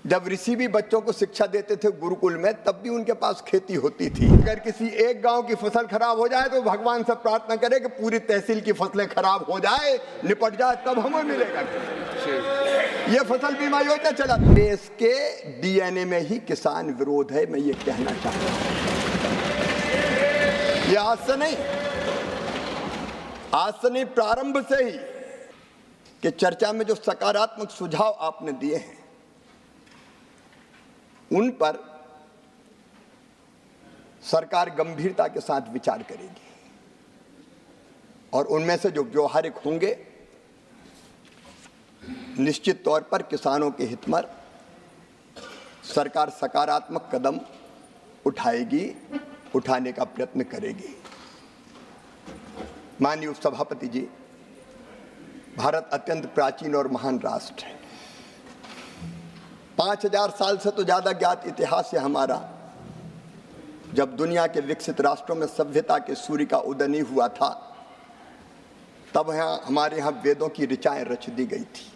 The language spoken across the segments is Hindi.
जब ऋषि भी बच्चों को शिक्षा देते थे गुरुकुल में, तब भी उनके पास खेती होती थी। अगर किसी एक गांव की फसल खराब हो जाए तो भगवान से प्रार्थना करे कि पूरी तहसील की फसलें खराब हो जाए, निपट जाए, तब हमें मिलेगा। ये फसल बीमा योजना चला। देश के डीएनए में ही किसान विरोध है, मैं ये कहना चाहता हूं। ये आज से नहीं, प्रारंभ से ही कि चर्चा में जो सकारात्मक सुझाव आपने दिए हैं उन पर सरकार गंभीरता के साथ विचार करेगी और उनमें से जो व्यवहारिक होंगे निश्चित तौर पर किसानों के हित में सरकार सकारात्मक कदम उठाएगी, उठाने का प्रयत्न करेगी। माननीय उपसभापति जी, भारत अत्यंत प्राचीन और महान राष्ट्र है। 5000 साल से तो ज्यादा ज्ञात इतिहास है हमारा। जब दुनिया के विकसित राष्ट्रों में सभ्यता के सूर्य का उदय नहीं हुआ था, तब हमारे यहाँ वेदों की ऋचाएं रच दी गई थी।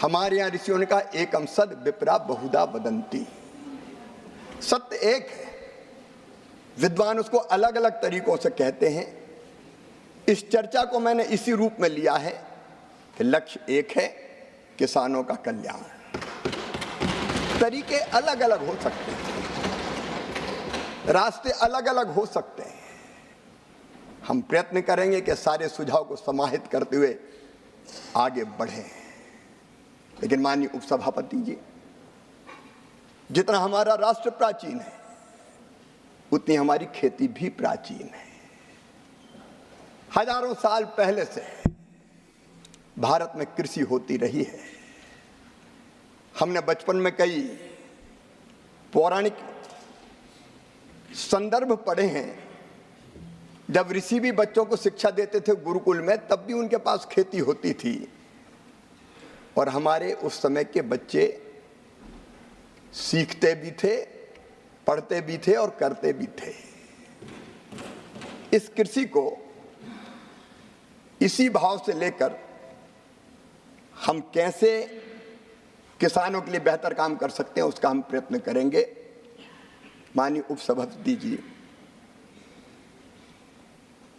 हमारे यहाँ ऋषियों ने कहा एकम सद विप्रा बहुधा वदंती। सत्य एक है, विद्वान उसको अलग अलग तरीकों से कहते हैं। इस चर्चा को मैंने इसी रूप में लिया है कि लक्ष्य एक है, किसानों का कल्याण। तरीके अलग अलग हो सकते हैं, रास्ते अलग अलग हो सकते हैं। हम प्रयत्न करेंगे कि सारे सुझाव को समाहित करते हुए आगे बढ़े। लेकिन माननीय उपसभापति जी, जितना हमारा राष्ट्र प्राचीन है उतनी हमारी खेती भी प्राचीन है। हजारों साल पहले से भारत में कृषि होती रही है। हमने बचपन में कई पौराणिक संदर्भ पढ़े हैं। जब ऋषि भी बच्चों को शिक्षा देते थे गुरुकुल में, तब भी उनके पास खेती होती थी और हमारे उस समय के बच्चे सीखते भी थे, पढ़ते भी थे और करते भी थे। इस कृषि को इसी भाव से लेकर हम कैसे किसानों के लिए बेहतर काम कर सकते हैं, उसका हम प्रयत्न करेंगे। माननीय उपसभापति जी,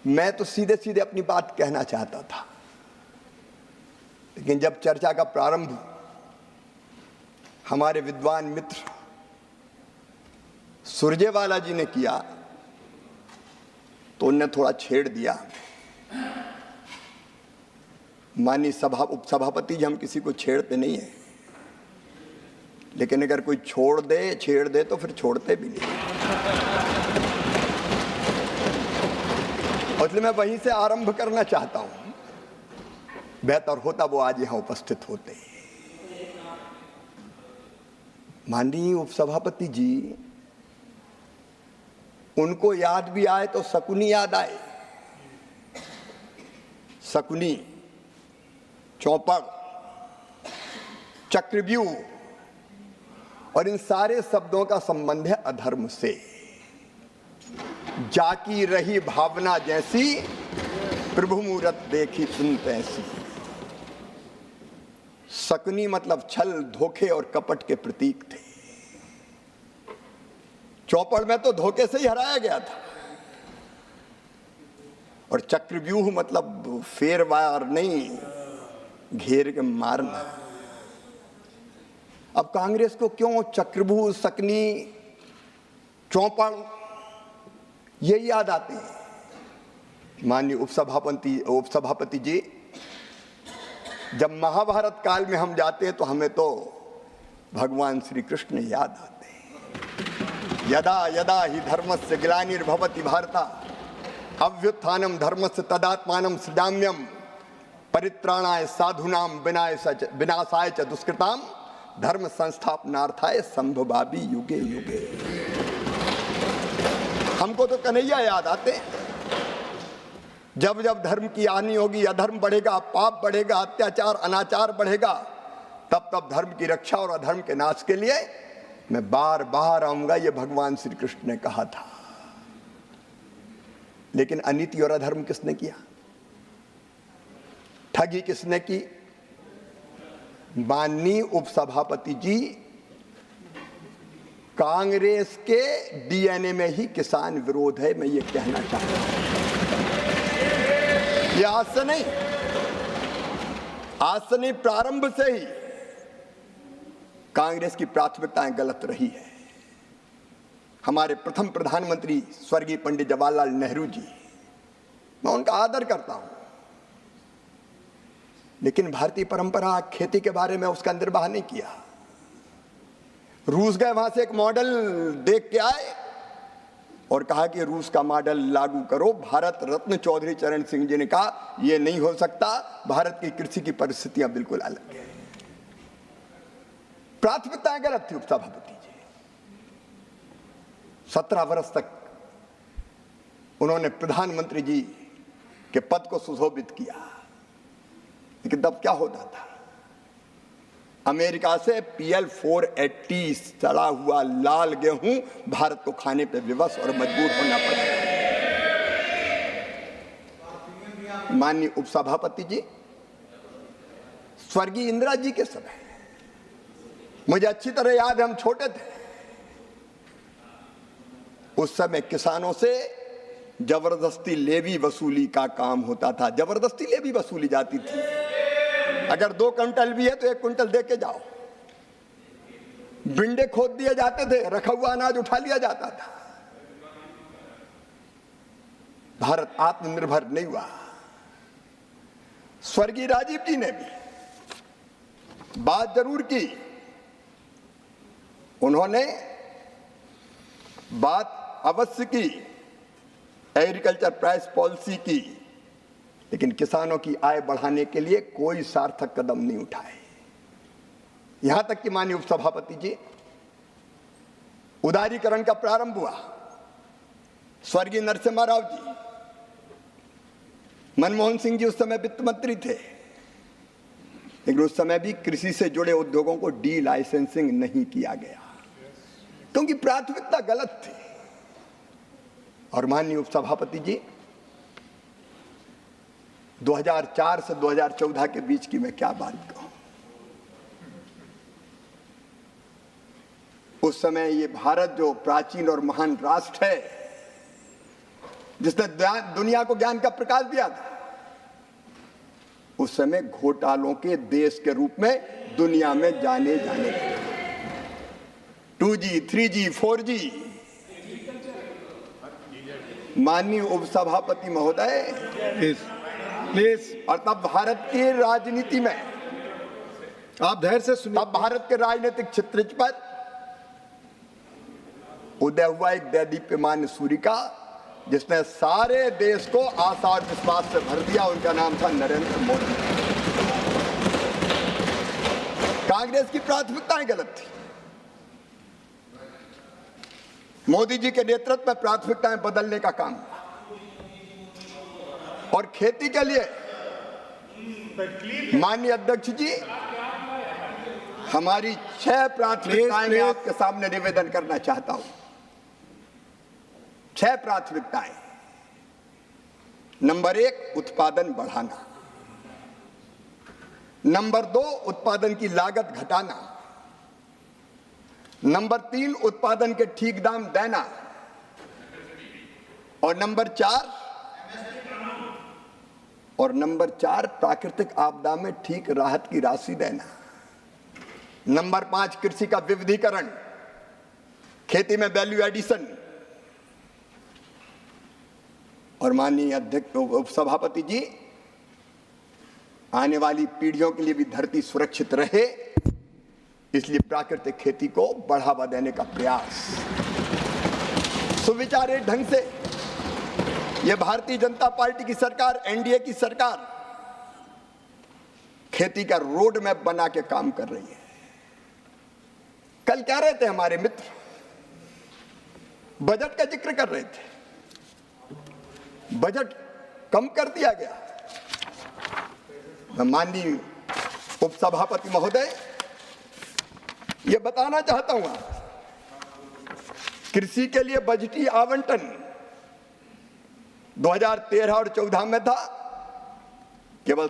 मैं तो सीधे सीधे अपनी बात कहना चाहता था, लेकिन जब चर्चा का प्रारंभ हमारे विद्वान मित्र सुरजेवाला जी ने किया तो उन्होंने थोड़ा छेड़ दिया। माननीय उपसभापति जी, हम किसी को छेड़ते नहीं है, लेकिन अगर कोई छेड़ दे तो फिर छोड़ते भी नहीं। और इसलिए मैं वहीं से आरंभ करना चाहता हूं। बेहतर होता वो आज यहां उपस्थित होते। माननीय उपसभापति जी, उनको याद भी आए तो शकुनी याद आए। शकुनी, चौपड़, चक्रव्यूह, और इन सारे शब्दों का संबंध है अधर्म से। जाकी रही भावना जैसी, प्रभु मूरत देखी सुन तैसी। शकुनी मतलब छल, धोखे और कपट के प्रतीक थे। चौपड़ में तो धोखे से ही हराया गया था। और चक्रव्यूह मतलब फेर वार नहीं, घेर के मारना। अब कांग्रेस को क्यों चक्रव्यूह, सकनी, चौपड़ ये याद आते हैं? माननीय उपसभापति जी, जब महाभारत काल में हम जाते हैं तो हमें तो भगवान श्री कृष्ण याद आते हैं। यदा यदा ही धर्मस्य ग्लानिर्भवति भारत अभ्युत्थानम धर्मस्य तदात्मानं सृजाम्यहम् परित्राणाय साधूनां विनाशाय च दुष्कृताम धर्म संस्थापनार्थाय संभवामि युगे युगे। हमको तो कन्हैया याद आते हैं। जब जब धर्म की हानि होगी, अधर्म बढ़ेगा, पाप बढ़ेगा, अत्याचार अनाचार बढ़ेगा, तब तब धर्म की रक्षा और अधर्म के नाश के लिए मैं बार बार आऊंगा, ये भगवान श्री कृष्ण ने कहा था। लेकिन अनीति और अधर्म किसने किया? ठगी किसने की? माननीय उपसभापति जी, कांग्रेस के डीएनए में ही किसान विरोध है, मैं ये कहना चाहता हूं। ये आज से नहीं, प्रारंभ से ही कांग्रेस की प्राथमिकताएं गलत रही है। हमारे प्रथम प्रधानमंत्री स्वर्गीय पंडित जवाहरलाल नेहरू जी, मैं उनका आदर करता हूं, लेकिन भारतीय परंपरा खेती के बारे में उसका निर्वाह नहीं किया। रूस गए, वहां से एक मॉडल देख के आए और कहा कि रूस का मॉडल लागू करो। भारत रत्न चौधरी चरण सिंह जी ने कहा यह नहीं हो सकता, भारत की कृषि की परिस्थितियां बिल्कुल अलग है। प्राथमिकताएं गलत थी उपसभापति जी। 17 वर्ष तक उन्होंने प्रधानमंत्री जी के पद को सुशोभित किया, लेकिन तब क्या होता था? अमेरिका से PL 480 सड़ा हुआ लाल गेहूं भारत को खाने पर विवश और मजबूर होना पड़ा। माननीय उपसभापति जी, स्वर्गीय इंदिरा जी के समय, मुझे अच्छी तरह याद है, हम छोटे थे, उस समय किसानों से जबरदस्ती लेवी वसूली का काम होता था। जबरदस्ती लेवी वसूली जाती थी। अगर 2 क्विंटल भी है तो 1 क्विंटल दे के जाओ। बिंडे खोद दिए जाते थे, रखा हुआ अनाज उठा लिया जाता था। भारत आत्मनिर्भर नहीं हुआ। स्वर्गीय राजीव जी ने भी बात जरूर की, उन्होंने बात अवश्य की एग्रीकल्चर प्राइस पॉलिसी की, लेकिन किसानों की आय बढ़ाने के लिए कोई सार्थक कदम नहीं उठाए। यहां तक कि माननीय उपसभापति जी, उदारीकरण का प्रारंभ हुआ। स्वर्गीय नरसिम्हा राव जी, मनमोहन सिंह जी उस समय वित्त मंत्री थे, लेकिन उस समय भी कृषि से जुड़े उद्योगों को डी लाइसेंसिंग नहीं किया गया, क्योंकि प्राथमिकता गलत थी। और माननीय उपसभापति जी, 2004 से 2014 के बीच की मैं क्या बात कहूं। उस समय ये भारत जो प्राचीन और महान राष्ट्र है, जिसने दुनिया को ज्ञान का प्रकाश दिया था, उस समय घोटालों के देश के रूप में दुनिया में जाने लगे। 2G, 3G, 4G। माननीय उपसभापति महोदय, प्लीज। और तब भारत की राजनीति में, आप धैर्य से सुनिए, तब भारत के राजनीतिक क्षितिज पर उदय हुआ एक दैदीप्यमान सूर्य का, जिसने सारे देश को आशा और विश्वास से भर दिया। उनका नाम था नरेंद्र मोदी। कांग्रेस की प्राथमिकताएं गलत थी। मोदी जी के नेतृत्व में प्राथमिकताएं बदलने का काम हुआ। और खेती के लिए माननीय अध्यक्ष जी, हमारी 6 प्राथमिकताएं मैं आपके सामने निवेदन करना चाहता हूं। 6 प्राथमिकताएं। नंबर 1, उत्पादन बढ़ाना। नंबर 2, उत्पादन की लागत घटाना। नंबर 3, उत्पादन के ठीक दाम देना। और नंबर 4, प्राकृतिक आपदा में ठीक राहत की राशि देना। नंबर 5, कृषि का विविधीकरण, खेती में वैल्यू एडिशन। और माननीय अध्यक्ष उपसभापति जी, आने वाली पीढ़ियों के लिए भी धरती सुरक्षित रहे, इसलिए प्राकृतिक खेती को बढ़ावा देने का प्रयास। सुविचारित ढंग से यह भारतीय जनता पार्टी की सरकार, एनडीए की सरकार, खेती का रोड मैप बना के काम कर रही है। कल क्या रहे थे हमारे मित्र, बजट का जिक्र कर रहे थे। बजट कम कर दिया गया। मैं माननीय उपसभापति महोदय ये बताना चाहता हूं, कृषि के लिए बजटीय आवंटन 2013 और 14 में था केवल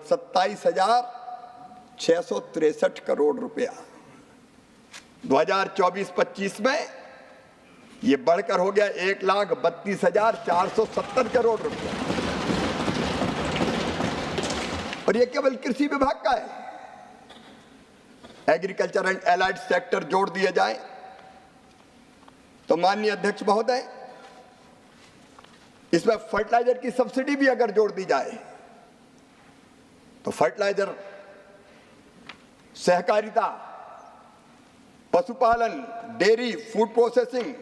663 करोड़ रुपया। 2024-25 में ये बढ़कर हो गया 1,32,470 करोड़ रुपया। और ये केवल कृषि विभाग का है। एग्रीकल्चर एंड एलाइड सेक्टर जोड़ दिए जाए तो माननीय अध्यक्ष महोदय, इसमें फर्टिलाइजर की सब्सिडी भी अगर जोड़ दी जाए तो फर्टिलाइजर, सहकारिता, पशुपालन, डेयरी, फूड प्रोसेसिंग,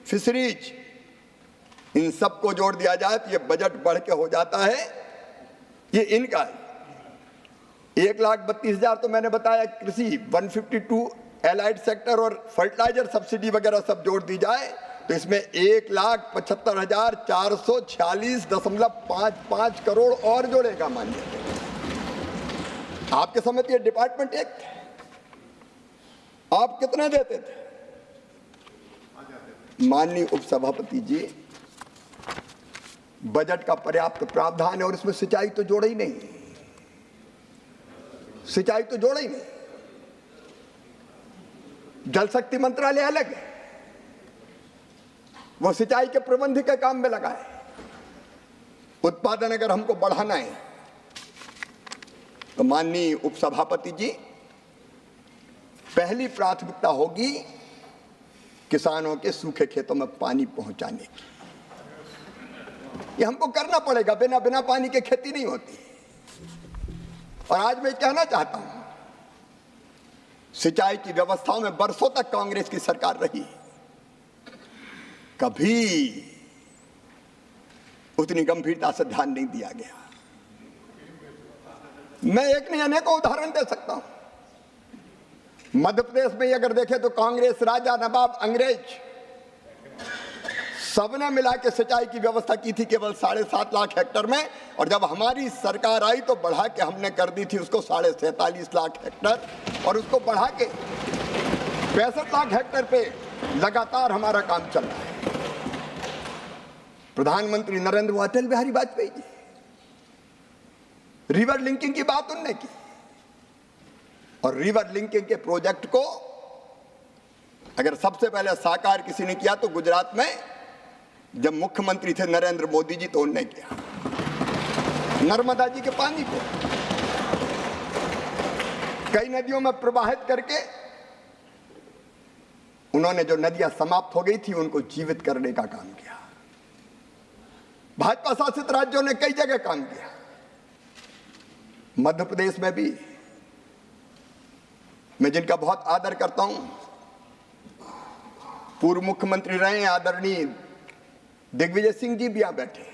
फिशरीज, इन सबको जोड़ दिया जाए तो ये बजट बढ़ के हो जाता है। ये इनका 1,32,000 तो मैंने बताया कृषि, 152 एलाइड सेक्टर और फर्टिलाइजर सब्सिडी वगैरह सब जोड़ दी जाए तो इसमें 1,75,446.55 करोड़ और जोड़ेगा। मानिए आपके समय तो ये डिपार्टमेंट एक थे, आप कितने देते थे? माननीय उपसभापति जी, बजट का पर्याप्त प्रावधान है और इसमें सिंचाई तो जोड़ा ही नहीं, सिंचाई तो जोड़ा ही नहीं। जल शक्ति मंत्रालय अलग है, वो सिंचाई के प्रबंध के काम में लगा है। उत्पादन अगर हमको बढ़ाना है तो माननीय उपसभापति जी, पहली प्राथमिकता होगी किसानों के सूखे खेतों में पानी पहुंचाने की। ये हमको करना पड़ेगा, बिना पानी के खेती नहीं होती। और आज मैं कहना चाहता हूं, सिंचाई की व्यवस्थाओं में बरसों तक कांग्रेस की सरकार रही, कभी उतनी गंभीरता से ध्यान नहीं दिया गया। मैं एक नहीं अनेकों उदाहरण दे सकता हूं। मध्य प्रदेश में अगर देखें तो कांग्रेस, राजा, नवाब, अंग्रेज सबने मिला के सिंचाई की व्यवस्था की थी केवल 7.5 लाख हेक्टर में, और जब हमारी सरकार आई तो बढ़ा के हमने कर दी थी उसको 47.5 लाख हेक्टर, और उसको बढ़ा के 65 लाख हेक्टर पे लगातार हमारा काम चल रहा है। प्रधानमंत्री नरेंद्र मोदी, अटल बिहारी वाजपेयी जी, रिवर लिंकिंग की बात उनने की, और रिवर लिंकिंग के प्रोजेक्ट को अगर सबसे पहले साकार किसी ने किया तो गुजरात में जब मुख्यमंत्री थे नरेंद्र मोदी जी, तो उन्होंने किया। नर्मदा जी के पानी को कई नदियों में प्रवाहित करके उन्होंने जो नदियां समाप्त हो गई थी उनको जीवित करने का काम किया। भाजपा शासित राज्यों ने कई जगह काम किया, मध्य प्रदेश में भी। मैं जिनका बहुत आदर करता हूं, पूर्व मुख्यमंत्री रहे आदरणीय दिग्विजय सिंह जी भी यहां बैठे।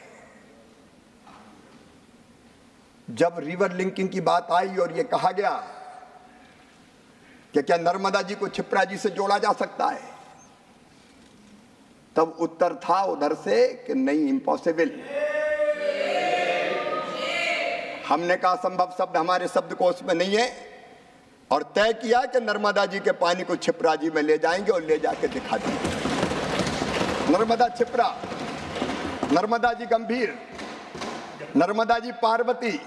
जब रिवर लिंकिंग की बात आई और यह कहा गया कि क्या नर्मदा जी को क्षिप्रा जी से जोड़ा जा सकता है, तब उत्तर था उधर से कि नहीं, इम्पॉसिबल। हमने कहा संभव शब्द हमारे शब्दकोश में नहीं है, और तय किया कि नर्मदा जी के पानी को क्षिप्रा जी में ले जाएंगे और ले जाके दिखा देंगे। नर्मदा क्षिप्रा, नर्मदा जी गंभीर, नर्मदा जी पार्वती,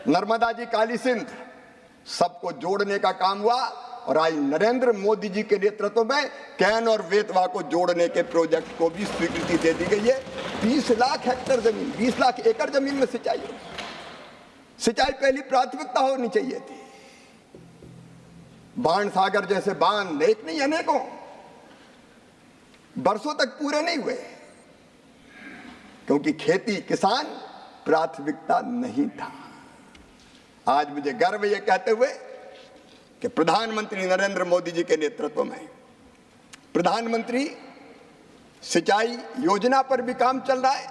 नर्मदा जी काली सिंध, सबको जोड़ने का काम हुआ। और आज नरेंद्र मोदी जी के नेतृत्व में कैन और बेतवा को जोड़ने के प्रोजेक्ट को भी स्वीकृति दे दी गई है। 20 लाख हेक्टर जमीन, 20 लाख एकड़ जमीन में सिंचाई हो। सिंचाई पहली प्राथमिकता होनी चाहिए थी। बाण सागर जैसे बांध एक नहीं अनेकों बरसों तक पूरे नहीं हुए, क्योंकि खेती, किसान प्राथमिकता नहीं था। आज मुझे गर्व ये कहते हुए कि प्रधानमंत्री नरेंद्र मोदी जी के नेतृत्व में प्रधानमंत्री सिंचाई योजना पर भी काम चल रहा है,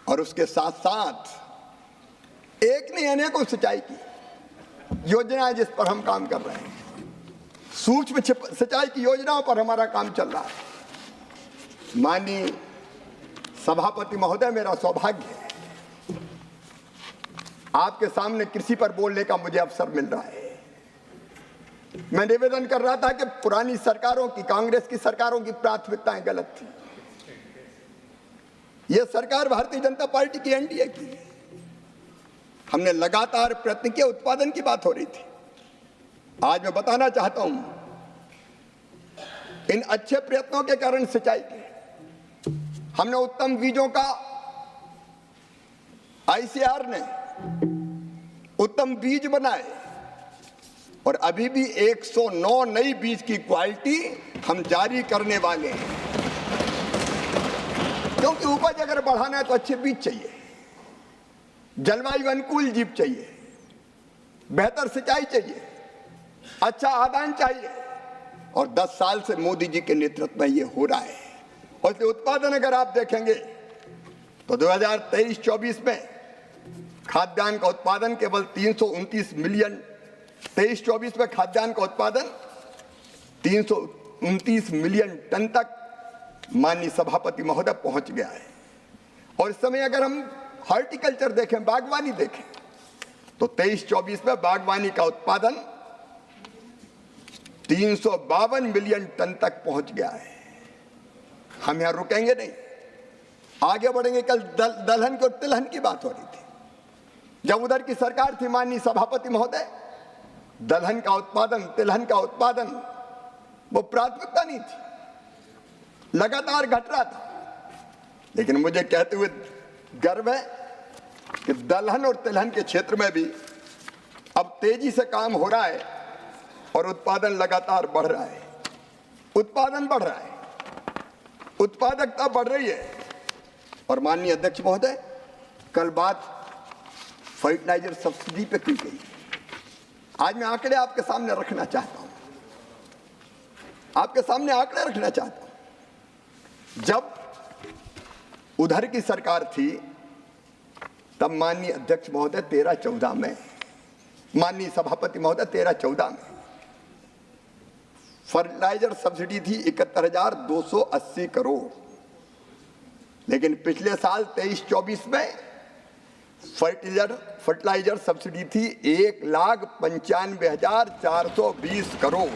और उसके साथ साथ एक नहीं अनेकों सिंचाई की योजनाएं जिस पर हम काम कर रहे हैं। सूक्ष्म सिंचाई की योजनाओं पर हमारा काम चल रहा है। माननीय सभापति महोदय, मेरा सौभाग्य है आपके सामने कृषि पर बोलने का मुझे अवसर मिल रहा है। मैं निवेदन कर रहा था कि पुरानी सरकारों की, कांग्रेस की सरकारों की प्राथमिकताएं गलत थी। यह सरकार भारतीय जनता पार्टी की, एनडीए की। हमने लगातार प्रयत्न किया, उत्पादन की बात हो रही थी। आज मैं बताना चाहता हूं, इन अच्छे प्रयत्नों के कारण सिंचाई की हमने उत्तम बीजों का आईसीआर ने उत्तम बीज बनाए और अभी भी 109 नई बीज की क्वालिटी हम जारी करने वाले हैं, क्योंकि उपज अगर बढ़ाना है तो अच्छे बीज चाहिए, जलवायु अनुकूल जीव चाहिए, बेहतर सिंचाई चाहिए, अच्छा आदान चाहिए, और 10 साल से मोदी जी के नेतृत्व में ये हो रहा है। और इसलिए उत्पादन अगर आप देखेंगे तो 2023-24 में खाद्यान्न का उत्पादन केवल 329 मिलियन, 23-24 में खाद्यान्न का उत्पादन 329 मिलियन टन तक माननीय सभापति महोदय पहुंच गया है। और इस समय अगर हम हॉर्टिकल्चर देखें, बागवानी देखें, तो 23-24 में बागवानी का उत्पादन 352 मिलियन टन तक पहुंच गया है। हम यहां रुकेंगे नहीं, आगे बढ़ेंगे। कल दलहन और तिलहन की बात हो रही थी, जब उधर की सरकार थी माननीय सभापति महोदय, दलहन का उत्पादन, तिलहन का उत्पादन वो प्राथमिकता नहीं थी, लगातार घट रहा था। लेकिन मुझे कहते हुए गर्व है कि दलहन और तिलहन के क्षेत्र में भी अब तेजी से काम हो रहा है और उत्पादन लगातार बढ़ रहा है, उत्पादन बढ़ रहा है, उत्पादकता बढ़ रही है। और माननीय अध्यक्ष महोदय, कल बात फर्टिलाइजर सब्सिडी पे की गई, आज मैं आंकड़े आपके सामने रखना चाहता हूं, आपके सामने आंकड़े रखना चाहता हूं। जब उधर की सरकार थी तब माननीय अध्यक्ष महोदय 13-14 में, माननीय सभापति महोदय 13-14 में फर्टिलाइजर सब्सिडी थी 71,280 करोड़। लेकिन पिछले साल 23-24 में फर्टिलाइजर सब्सिडी थी 1,95,420 करोड़।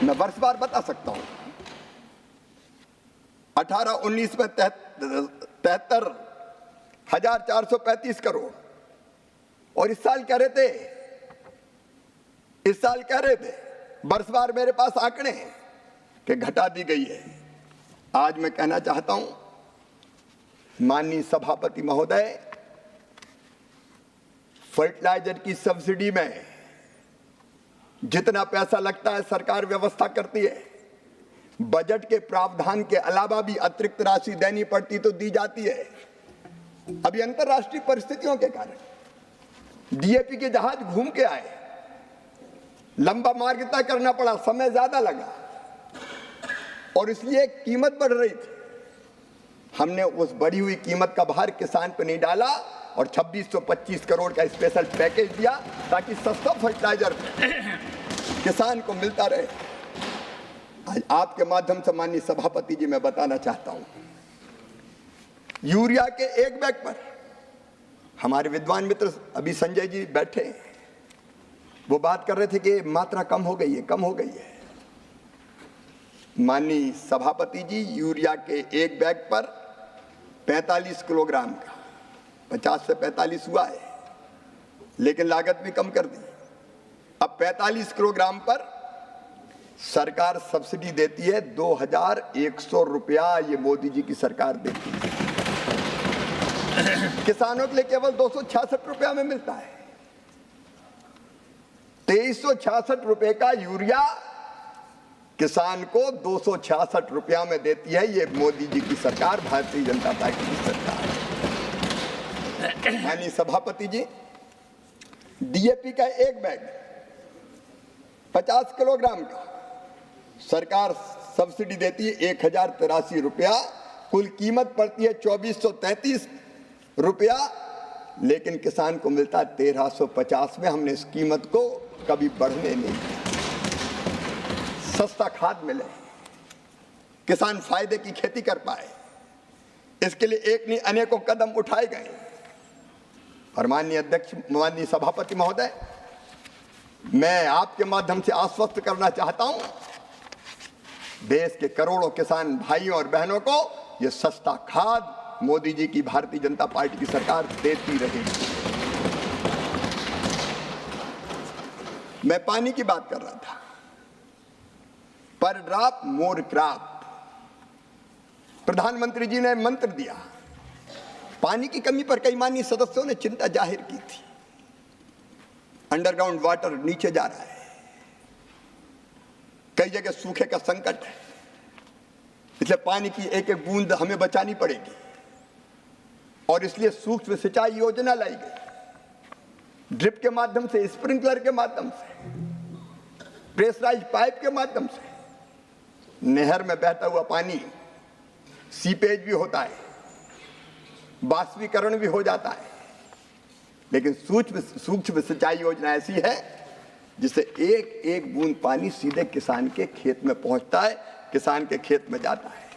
मैं वर्षवार बता सकता हूं, 18-19 में 73,435 करोड़, और इस साल कह रहे थे वर्षवार मेरे पास आंकड़े हैं कि घटा दी गई है। आज मैं कहना चाहता हूं माननीय सभापति महोदय, फर्टिलाइजर की सब्सिडी में जितना पैसा लगता है सरकार व्यवस्था करती है, बजट के प्रावधान के अलावा भी अतिरिक्त राशि देनी पड़ती तो दी जाती है। अभी अंतर्राष्ट्रीय परिस्थितियों के कारण डीएपी के जहाज घूम के आए, लंबा मार्ग तय करना पड़ा, समय ज्यादा लगा और इसलिए कीमत बढ़ रही थी। हमने उस बढ़ी हुई कीमत का भार किसान पर नहीं डाला और 2625 करोड़ का स्पेशल पैकेज दिया ताकि सस्ता फर्टिलाइजर किसान को मिलता रहे। आज आपके माध्यम से माननीय सभापति जी मैं बताना चाहता हूं, यूरिया के एक बैग पर हमारे विद्वान मित्र अभी संजय जी बैठे, वो बात कर रहे थे कि मात्रा कम हो गई है। माननीय सभापति जी, यूरिया के एक बैग पर 45 किलोग्राम का 50 से 45 हुआ है, लेकिन लागत भी कम कर दी। अब 45 किलोग्राम पर सरकार सब्सिडी देती है 2,100 रुपया, ये मोदी जी की सरकार देती है। किसानों के लिए केवल 266 रुपया में मिलता है। 2366 रुपए का यूरिया किसान को 266 रुपया में देती है ये मोदी जी की सरकार, भारतीय जनता पार्टी की सरकार। माननीय सभापति जी, डीएपी का एक बैग 50 किलोग्राम का सरकार सब्सिडी देती है 1,083 रुपया, कुल कीमत पड़ती है 2,433 रुपया, लेकिन किसान को मिलता है 1,350 में। हमने इस कीमत को कभी बढ़ने नहीं दिया। सस्ता खाद मिले, किसान फायदे की खेती कर पाए, इसके लिए एक नहीं अनेकों कदम उठाए गए। और माननीय अध्यक्ष, माननीय सभापति महोदय, मैं आपके माध्यम से आश्वस्त करना चाहता हूं, देश के करोड़ों किसान भाइयों और बहनों को ये सस्ता खाद मोदी जी की भारतीय जनता पार्टी की सरकार देती रहेगी। मैं पानी की बात कर रहा था। पर ड्रॉप मोर क्रॉप, प्रधानमंत्री जी ने मंत्र दिया। पानी की कमी पर कई माननीय सदस्यों ने चिंता जाहिर की थी। अंडरग्राउंड वाटर नीचे जा रहा है, कई जगह सूखे का संकट है, इसलिए पानी की एक एक बूंद हमें बचानी पड़ेगी और इसलिए सूक्ष्म सिंचाई योजना लाई गई। ड्रिप के माध्यम से, स्प्रिंकलर के माध्यम से, प्रेशराइज्ड पाइप के माध्यम से नहर में बहता हुआ पानी सीपेज भी होता है, बाष्पीकरण भी हो जाता है, लेकिन सूक्ष्म सिंचाई योजना ऐसी है जिससे एक एक बूंद पानी सीधे किसान के खेत में पहुंचता है, किसान के खेत में जाता है।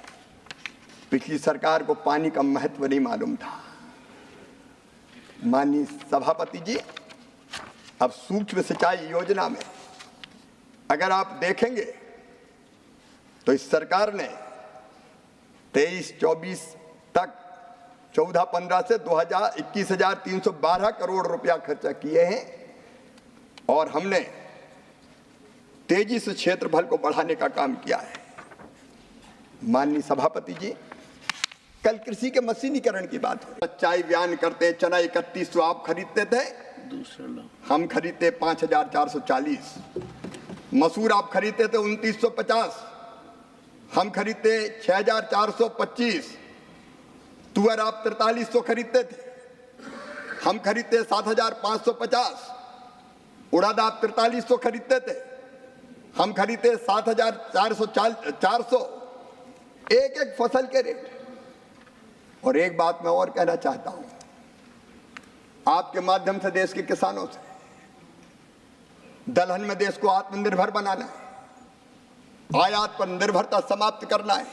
पिछली सरकार को पानी का महत्व नहीं मालूम था। माननीय सभापति जी, अब सूक्ष्म सिंचाई योजना में अगर आप देखेंगे तो इस सरकार ने 23-24 तक 14-15 से 21,312 करोड़ रुपया खर्चा किए हैं और हमने तेजी से क्षेत्रफल को बढ़ाने का काम किया है। माननीय सभापति जी, कल कृषि के मशीनीकरण की बात हो, चाय बयान करते, चना 3100 आप खरीदते थे, हम खरीदते 5,440। मसूर आप खरीदते थे 2,950, हम खरीदते 6,425। तुअर आप 4,300 खरीदते थे, हम खरीदते 7,550। उड़द आप 4,300 खरीदते थे, हम खरीदते 7,400। एक एक फसल के रेट। और एक बात मैं और कहना चाहता हूं आपके माध्यम से देश के किसानों से, दलहन में देश को आत्मनिर्भर बनाना है, आयात पर निर्भरता समाप्त करना है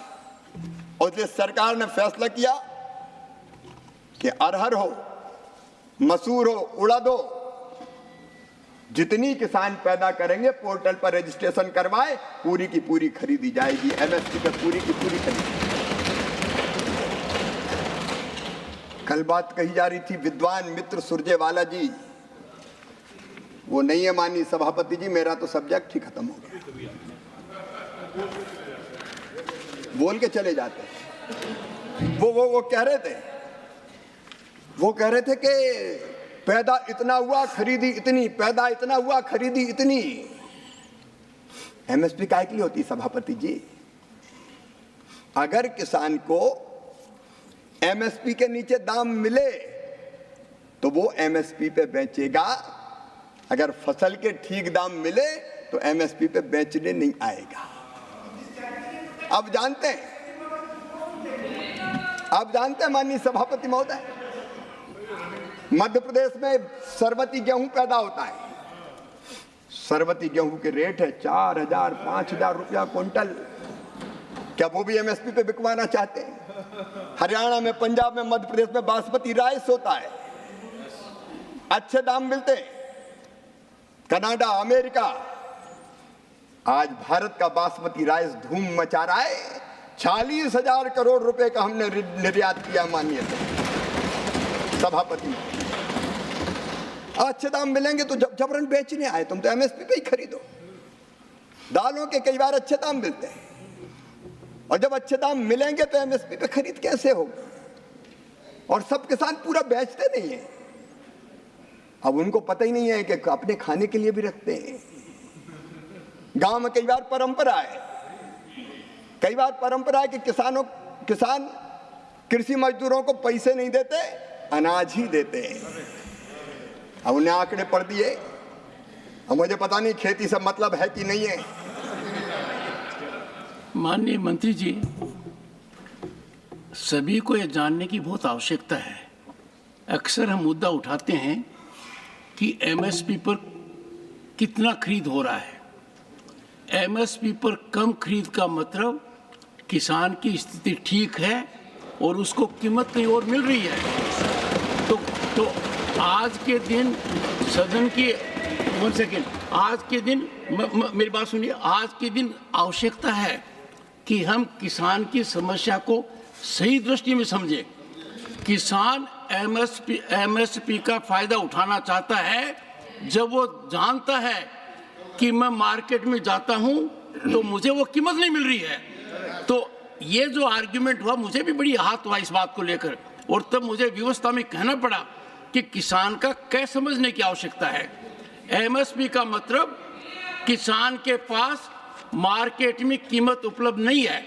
और इसलिए सरकार ने फैसला किया कि अरहर हो, मसूर हो, उड़द हो, जितनी किसान पैदा करेंगे पोर्टल पर रजिस्ट्रेशन करवाए, पूरी की पूरी खरीदी जाएगी। एमएसपी पर पूरी की पूरी खरीदी। कल बात कही जा रही थी विद्वान मित्र सुरजेवाला जी, वो नहीं है माननीय सभापति जी, मेरा तो सब्जेक्ट ही खत्म हो गया, बोल के चले जाते हैं। वो कह रहे थे कि पैदा इतना हुआ खरीदी इतनी, पैदा इतना हुआ खरीदी इतनी। एमएसपी काहे के लिए होती सभापति जी? अगर किसान को एमएसपी के नीचे दाम मिले तो वो एमएसपी पे बेचेगा, अगर फसल के ठीक दाम मिले तो एमएसपी पे बेचने नहीं आएगा। अब जानते हैं माननीय सभापति महोदय, मध्य प्रदेश में सरबती गेहूं पैदा होता है। सरबती गेहूं के रेट है 4,000-5,000 रुपया क्विंटल। क्या वो भी एमएसपी पे बिकवाना चाहते हैं? हरियाणा में, पंजाब में, मध्य प्रदेश में बासमती राइस होता है, अच्छे दाम मिलते हैं। कनाडा, अमेरिका, आज भारत का बासमती राइस धूम मचा रहा है। 40,000 करोड़ रुपए का हमने निर्यात किया माननीय सभापति। अच्छे दाम मिलेंगे तो जबरन बेचने आए, तुम तो एमएसपी पे ही खरीदो। दालों के कई बार अच्छे दाम मिलते हैं और जब अच्छे दाम मिलेंगे तो एमएसपी पे खरीद कैसे होगा? और सब किसान पूरा बेचते नहीं है। अब उनको पता ही नहीं है कि अपने खाने के लिए भी रखते हैं। गांव में कई बार परंपरा है कि किसान कृषि मजदूरों को पैसे नहीं देते, अनाज ही देते हैं। अब उन्हें आंकड़े पढ़ दिए। अब मुझे पता नहीं खेती से मतलब है कि नहीं है। माननीय मंत्री जी, सभी को यह जानने की बहुत आवश्यकता है। अक्सर हम मुद्दा उठाते हैं कि एमएसपी पर कितना खरीद हो रहा है। एमएसपी पर कम खरीद का मतलब किसान की स्थिति ठीक है और उसको कीमत कहीं और मिल रही है। तो आज के दिन सदन की आज के दिन मेरी बात सुनिए, आज के दिन आवश्यकता है कि हम किसान की समस्या को सही दृष्टि में समझें किसान एमएसपी का फायदा उठाना चाहता है जब वो जानता है कि मैं मार्केट में जाता हूं तो मुझे वो कीमत नहीं मिल रही है। तो ये जो आर्ग्यूमेंट हुआ, मुझे भी बड़ी आहत हुआ इस बात को लेकर, और तब मुझे व्यवस्था में कहना पड़ा कि किसान का क्या समझने की आवश्यकता है। एमएसपी का मतलब किसान के पास मार्केट में कीमत उपलब्ध नहीं है,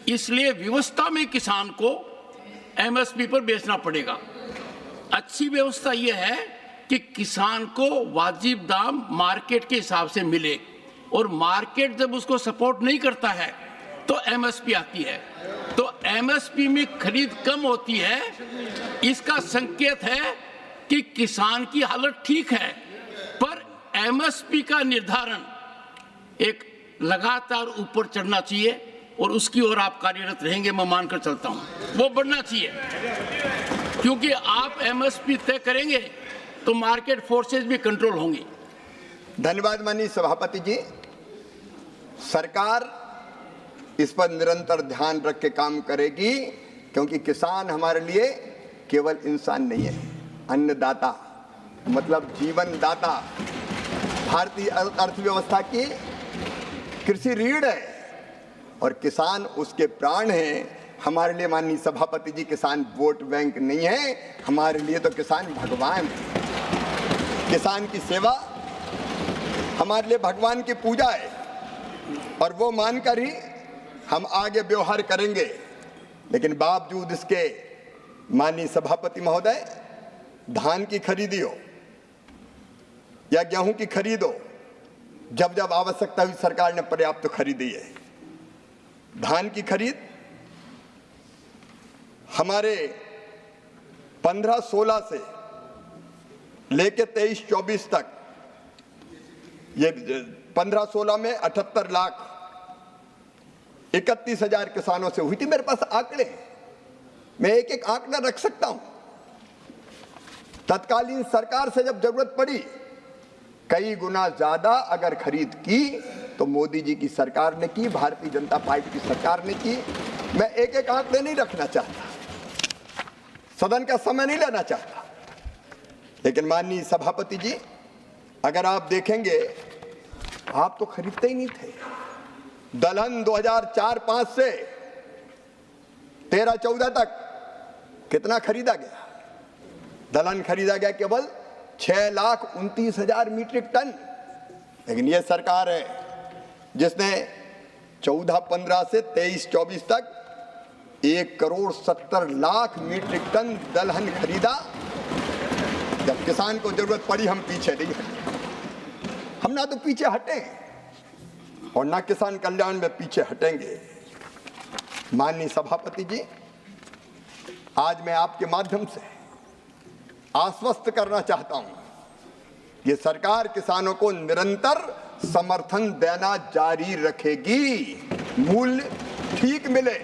इसलिए व्यवस्था में किसान को एमएसपी पर बेचना पड़ेगा। अच्छी व्यवस्था यह है कि किसान को वाजिब दाम मार्केट के हिसाब से मिले, और मार्केट जब उसको सपोर्ट नहीं करता है तो एमएसपी आती है। तो एमएसपी में खरीद कम होती है, इसका संकेत है कि किसान की हालत ठीक है। पर एमएसपी का निर्धारण एक लगातार ऊपर चढ़ना चाहिए, और उसकी ओर आप कार्यरत रहेंगे, मैं मानकर चलता हूं। वो बढ़ना चाहिए, क्योंकि आप एमएसपी तय करेंगे तो मार्केट फोर्सेस भी कंट्रोल होंगी। धन्यवाद माननीय सभापति जी। सरकार इस पर निरंतर ध्यान रख के काम करेगी, क्योंकि किसान हमारे लिए केवल इंसान नहीं है, अन्नदाता मतलब जीवन दाता। भारतीय अर्थव्यवस्था की कृषि रीढ़ है और किसान उसके प्राण हैं। हमारे लिए माननीय सभापति जी किसान वोट बैंक नहीं है, हमारे लिए तो किसान भगवान है। किसान की सेवा हमारे लिए भगवान की पूजा है, और वो मानकर ही हम आगे व्यवहार करेंगे। लेकिन बावजूद इसके माननीय सभापति महोदय, धान की खरीदी हो या गेहूं की खरीद हो, जब जब आवश्यकता हुई सरकार ने पर्याप्त तो खरीदी है। धान की खरीद हमारे 15-16 से लेके 23-24 तक, ये 15-16 में 78 लाख 31,000 किसानों से हुई थी। मेरे पास आंकड़े हैं, मैं एक एक आंकड़ा रख सकता हूं। तत्कालीन सरकार से जब जरूरत पड़ी, कई गुना ज्यादा अगर खरीद की तो मोदी जी की सरकार ने की, भारतीय जनता पार्टी की सरकार ने की। मैं एक एक आंकड़े नहीं रखना चाहता, सदन का समय नहीं लेना चाहता, लेकिन माननीय सभापति जी, अगर आप देखेंगे, आप तो खरीदते ही नहीं थे। दलहन 2004-05 से 13-14 तक कितना खरीदा गया? दलहन खरीदा गया केवल 6,29,000 मीट्रिक टन। लेकिन यह सरकार है जिसने 14-15 से 23-24 तक 1,70,00,000 मीट्रिक टन दलहन खरीदा। जब किसान को जरूरत पड़ी, हम पीछे नहीं हटे। हम ना तो पीछे हटे और ना किसान कल्याण में पीछे हटेंगे। माननीय सभापति जी, आज मैं आपके माध्यम से आश्वस्त करना चाहता हूं, ये सरकार किसानों को निरंतर समर्थन देना जारी रखेगी, मूल्य ठीक मिले,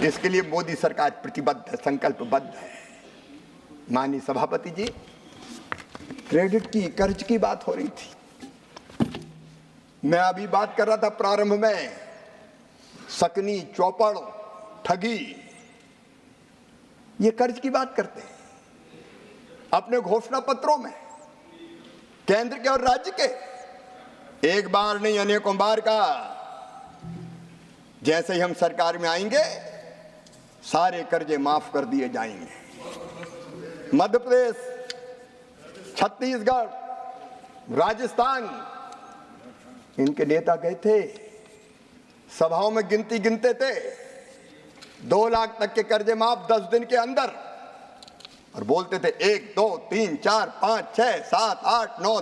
इसके लिए मोदी सरकार प्रतिबद्ध है, संकल्पबद्ध है। माननीय सभापति जी, क्रेडिट की, कर्ज की बात हो रही थी। मैं अभी बात कर रहा था प्रारंभ में, सकनी, चौपड़, ठगी, ये कर्ज की बात करते हैं अपने घोषणा पत्रों में, केंद्र के और राज्य के। एक बार नहीं, अनेकों बार का। जैसे ही हम सरकार में आएंगे, सारे कर्जे माफ कर दिए जाएंगे। मध्य प्रदेश, छत्तीसगढ़, राजस्थान, इनके नेता गए थे, सभाओं में गिनती गिनते थे, 2 लाख तक के कर्जे माफ 10 दिन के अंदर, और बोलते थे 1, 2, 3, 4, 5, 6, 7, 8, 9,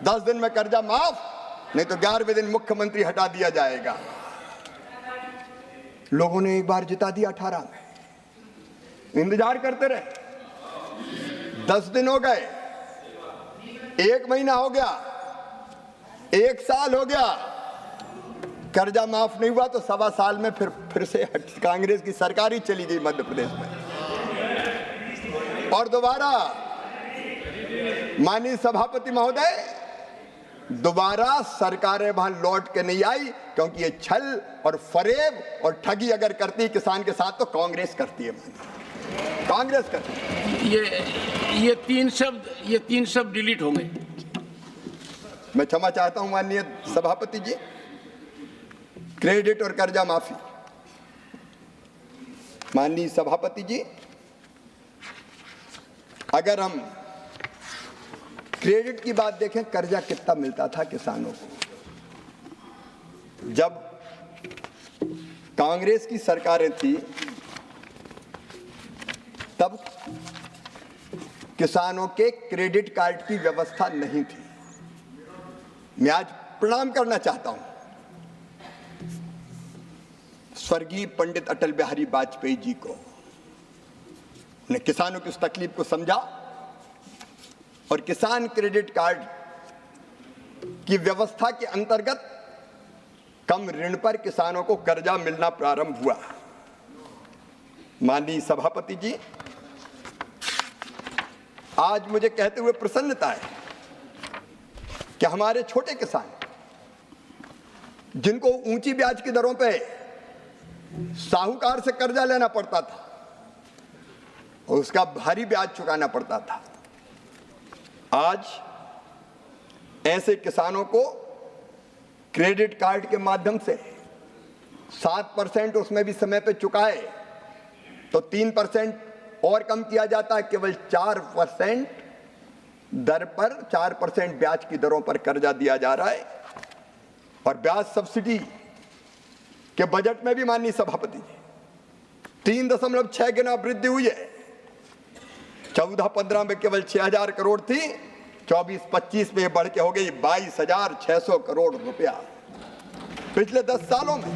10 दिन में कर्जा माफ, नहीं तो 11वें दिन मुख्यमंत्री हटा दिया जाएगा। लोगों ने एक बार जिता दिया 18 में, इंतजार करते रहे। 10 दिन हो गए, 1 महीना हो गया, 1 साल हो गया, कर्जा माफ नहीं हुआ। तो 1.25 साल में फिर से कांग्रेस की सरकार ही चली गई मध्य प्रदेश में, और दोबारा माननीय सभापति महोदय, दोबारा सरकारें वहां लौट के नहीं आई, क्योंकि ये छल और फरेब और ठगी अगर करती किसान के साथ तो कांग्रेस करती है, कांग्रेस करती है। ये तीन शब्द डिलीट होंगे। मैं क्षमा चाहता हूं माननीय सभापति जी। क्रेडिट और कर्जा माफी, माननीय सभापति जी, अगर हम क्रेडिट की बात देखें, कर्जा कितना मिलता था किसानों को? जब कांग्रेस की सरकारें थी तब किसानों के क्रेडिट कार्ड की व्यवस्था नहीं थी। मैं आज प्रणाम करना चाहता हूं स्वर्गीय पंडित अटल बिहारी वाजपेयी जी को। उन्हें किसानों की उस तकलीफ को समझा और किसान क्रेडिट कार्ड की व्यवस्था के अंतर्गत कम ऋण पर किसानों को कर्जा मिलना प्रारंभ हुआ। माननीय सभापति जी, आज मुझे कहते हुए प्रसन्नता है कि हमारे छोटे किसान जिनको ऊंची ब्याज की दरों पे साहूकार से कर्जा लेना पड़ता था और उसका भारी ब्याज चुकाना पड़ता था, आज ऐसे किसानों को क्रेडिट कार्ड के माध्यम से 7% उसमें भी समय पे चुकाए तो 3% और कम किया जाता है, केवल 4% दर पर 4% ब्याज की दरों पर कर्जा दिया जा रहा है। और ब्याज सब्सिडी के बजट में भी माननीय सभापति जी 3.6 गुना वृद्धि हुई है। 14-15 में केवल 6,000 करोड़ थी, 24-25 में बढ़ के हो गई 22,600 करोड़ रुपया। पिछले 10 सालों में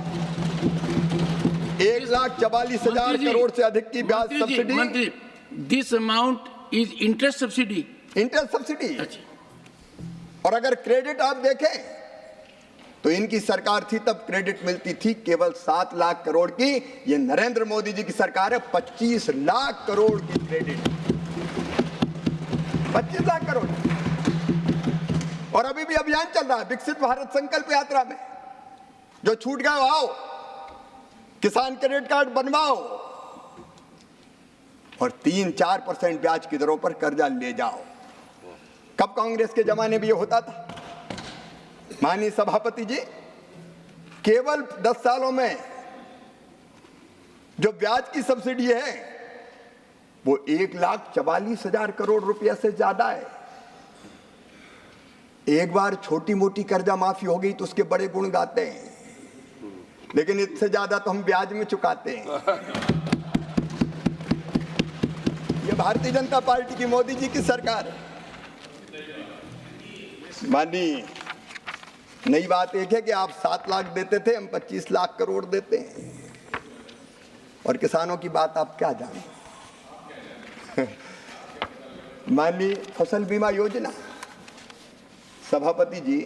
1,44,000 करोड़ से अधिक की ब्याज सब्सिडी। मंत्री, this amount is interest subsidy. Interest subsidy. और अगर क्रेडिट आप देखें तो इनकी सरकार थी तब क्रेडिट मिलती थी केवल 7 लाख करोड़ की। ये नरेंद्र मोदी जी की सरकार है 25 लाख करोड़ की क्रेडिट, 25 लाख करोड़। और अभी भी अभियान चल रहा है विकसित भारत संकल्प यात्रा में, जो छूट गए आओ, किसान क्रेडिट कार्ड बनवाओ और 3-4% ब्याज की दरों पर कर्जा ले जाओ। कब कांग्रेस के जमाने में ये होता था? माननीय सभापति जी, केवल 10 सालों में जो ब्याज की सब्सिडी है वो 1,44,000 करोड़ रुपया से ज्यादा है। एक बार छोटी मोटी कर्जा माफी हो गई तो उसके बड़े गुण गाते हैं, लेकिन इससे ज्यादा तो हम ब्याज में चुकाते हैं। ये भारतीय जनता पार्टी की, मोदी जी की सरकार है। माननीय, नई बात एक है कि आप 7 लाख देते थे, हम 25 लाख करोड़ देते हैं। और किसानों की बात आप क्या जाने। माननीय फसल बीमा योजना, सभापति जी,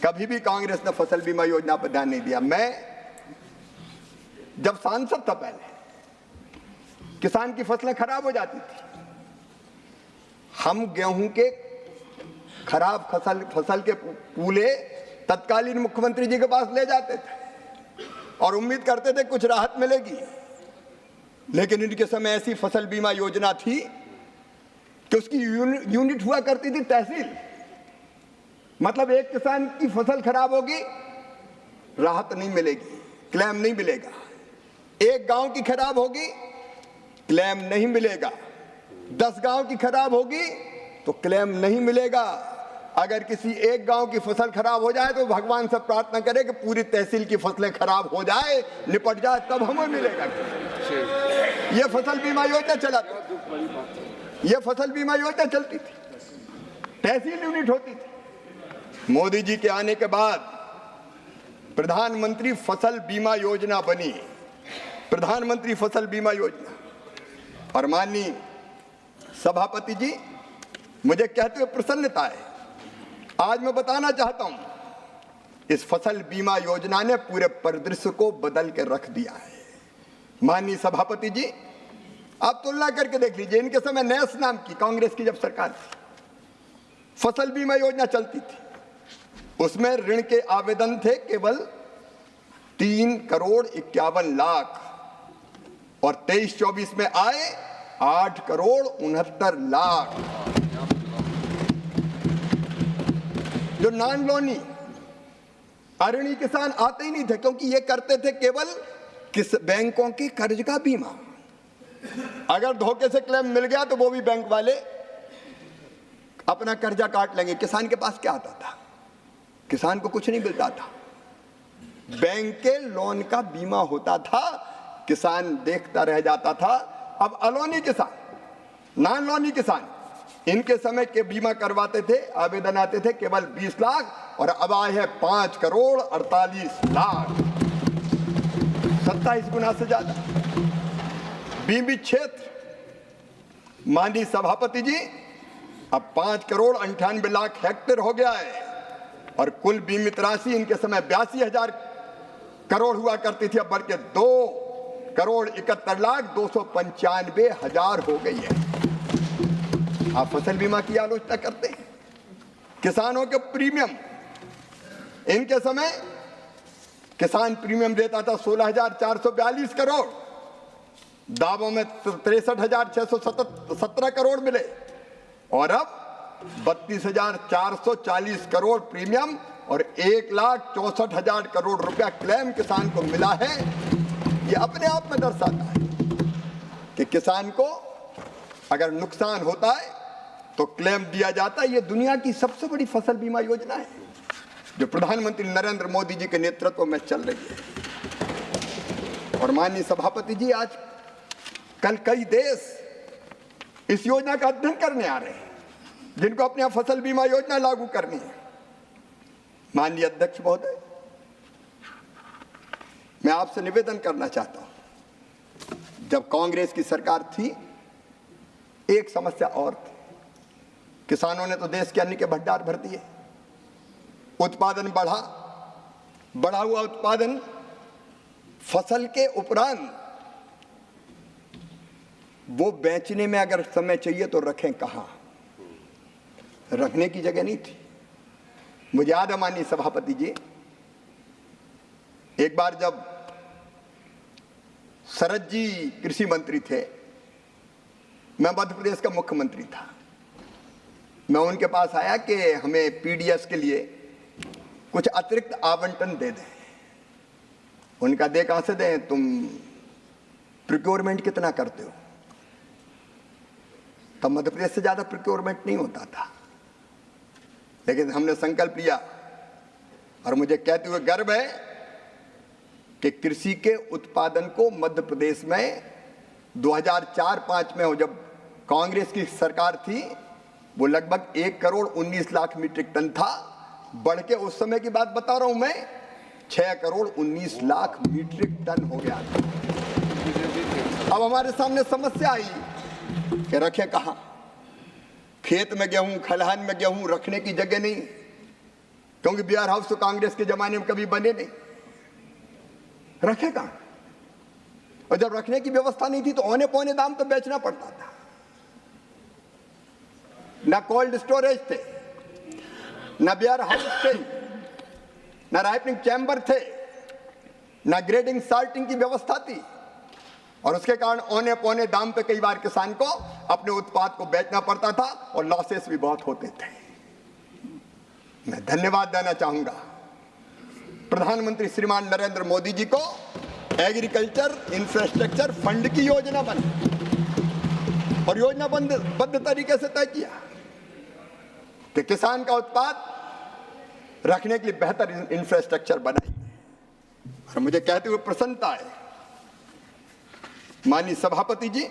कभी भी कांग्रेस ने फसल बीमा योजना पर ध्यान नहीं दिया। मैं जब सांसद था पहले, किसान की फसलें खराब हो जाती थी, हम गेहूं के खराब फसल के पूले तत्कालीन मुख्यमंत्री जी के पास ले जाते थे और उम्मीद करते थे कुछ राहत मिलेगी। लेकिन इनके समय ऐसी फसल बीमा योजना थी कि उसकी यूनिट हुआ करती थी तहसील। मतलब एक किसान की फसल खराब होगी, राहत नहीं मिलेगी, क्लेम नहीं मिलेगा। एक गांव की खराब होगी, क्लेम नहीं मिलेगा। 10 गांव की खराब होगी तो क्लेम नहीं मिलेगा। अगर किसी एक गांव की फसल खराब हो जाए तो भगवान से प्रार्थना करे कि पूरी तहसील की फसलें खराब हो जाए, निपट जाए, तब हमें मिलेगा। ये फसल बीमा योजना चलाती, ये फसल बीमा योजना चलती थी, तहसील यूनिट होती थी। मोदी जी के आने के बाद प्रधानमंत्री फसल बीमा योजना बनी, प्रधानमंत्री फसल बीमा योजना। और माननीय सभापति जी, मुझे कहते हुए प्रसन्नता है, आज मैं बताना चाहता हूं, इस फसल बीमा योजना ने पूरे परिदृश्य को बदल के रख दिया है। माननीय सभापति जी, आप तुलना करके देख लीजिए, इनके समय नैस नाम की कांग्रेस की जब सरकार थी, फसल बीमा योजना चलती थी, उसमें ऋण के आवेदन थे केवल 3,51,00,000 और 23-24 में आए 8,69,00,000। जो नॉन लोनी अऋणी किसान आते ही नहीं थे, क्योंकि ये करते थे केवल किस बैंकों के कर्ज का बीमा। अगर धोखे से क्लेम मिल गया तो वो भी बैंक वाले अपना कर्जा काट लेंगे। किसान के पास क्या आता था? किसान को कुछ नहीं मिलता था, बैंक के लोन का बीमा होता था, किसान देखता रह जाता था। अब अलोनी किसान, नॉन लोनी किसान, इनके समय के बीमा करवाते थे, आवेदन आते थे केवल 20 लाख और अब आए हैं 5,48,00,000, 27 गुना से ज्यादा। बीमित क्षेत्र माननीय सभापति जी अब 5,98,00,000 हेक्टेयर हो गया है और कुल बीमित राशि इनके समय 82,000 करोड़ हुआ करती थी, अब बढ़ के 2,71,295,000 हो गई है। आप फसल बीमा की आलोचना करते हैं। किसानों के प्रीमियम, इनके समय किसान प्रीमियम देता था 16,442 करोड़, दावों में 63,617 करोड़ मिले और अब 32,440 करोड़ प्रीमियम और 1,64,000 करोड़ रुपया क्लेम किसान को मिला है। ये अपने आप में दर्शाता है कि किसान को अगर नुकसान होता है तो क्लेम दिया जाता है। ये दुनिया की सबसे बड़ी फसल बीमा योजना है जो प्रधानमंत्री नरेंद्र मोदी जी के नेतृत्व में चल रही है। और माननीय सभापति जी, आज कल कई देश इस योजना का अध्ययन करने आ रहे हैं जिनको अपने यहां फसल बीमा योजना लागू करनी है। माननीय अध्यक्ष महोदय, मैं आपसे निवेदन करना चाहता हूं, जब कांग्रेस की सरकार थी एक समस्या और थी। किसानों ने तो देश के अन्न के भंडार भर दिए, उत्पादन बढ़ा हुआ उत्पादन फसल के उपरांत वो बेचने में अगर समय चाहिए तो रखें कहां? रखने की जगह नहीं थी। मुझे याद है माननीय सभापति जी, एक बार जब शरद जी कृषि मंत्री थे, मैं मध्य प्रदेश का मुख्यमंत्री था, मैं उनके पास आया कि हमें पीडीएस के लिए कुछ अतिरिक्त आवंटन दे दें। उनका दे कहां से दें, तुम प्रोक्योरमेंट कितना करते हो? तब मध्य प्रदेश से ज्यादा प्रोक्योरमेंट नहीं होता था, लेकिन हमने संकल्प लिया और मुझे कहते हुए गर्व है कि कृषि के उत्पादन को मध्य प्रदेश में 2004-05 में जब कांग्रेस की सरकार थी वो लगभग 1,19,00,000 मीट्रिक टन था, बढ़ के उस समय की बात बता रहा हूं मैं 6,19,00,000 मीट्रिक टन हो गया था। अब हमारे सामने समस्या आई कि रखें कहां? खेत में गेहूं, खलिहान में गेहूं रखने की जगह नहीं, क्योंकि बियर हाउस तो कांग्रेस के जमाने में कभी बने नहीं। रखे कहां? और जब रखने की व्यवस्था नहीं थी तो औने पौने दाम तो बेचना पड़ता था। ना कोल्ड स्टोरेज थे, ना बियर हाउस थे, ना राइपनिंग चैम्बर थे, ना ग्रेडिंग सॉर्टिंग की व्यवस्था थी और उसके कारण औने पौने दाम पे कई बार किसान को अपने उत्पाद को बेचना पड़ता था और लॉसेस भी बहुत होते थे। मैं धन्यवाद देना चाहूंगा प्रधानमंत्री श्रीमान नरेंद्र मोदी जी को, एग्रीकल्चर इंफ्रास्ट्रक्चर फंड की योजना बनी और योजनाबद्ध तरीके से तय किया कि किसान का उत्पाद रखने के लिए बेहतर इंफ्रास्ट्रक्चर बनाएंगे। और मुझे कहते हुए प्रसन्नता है माननीय सभापति जी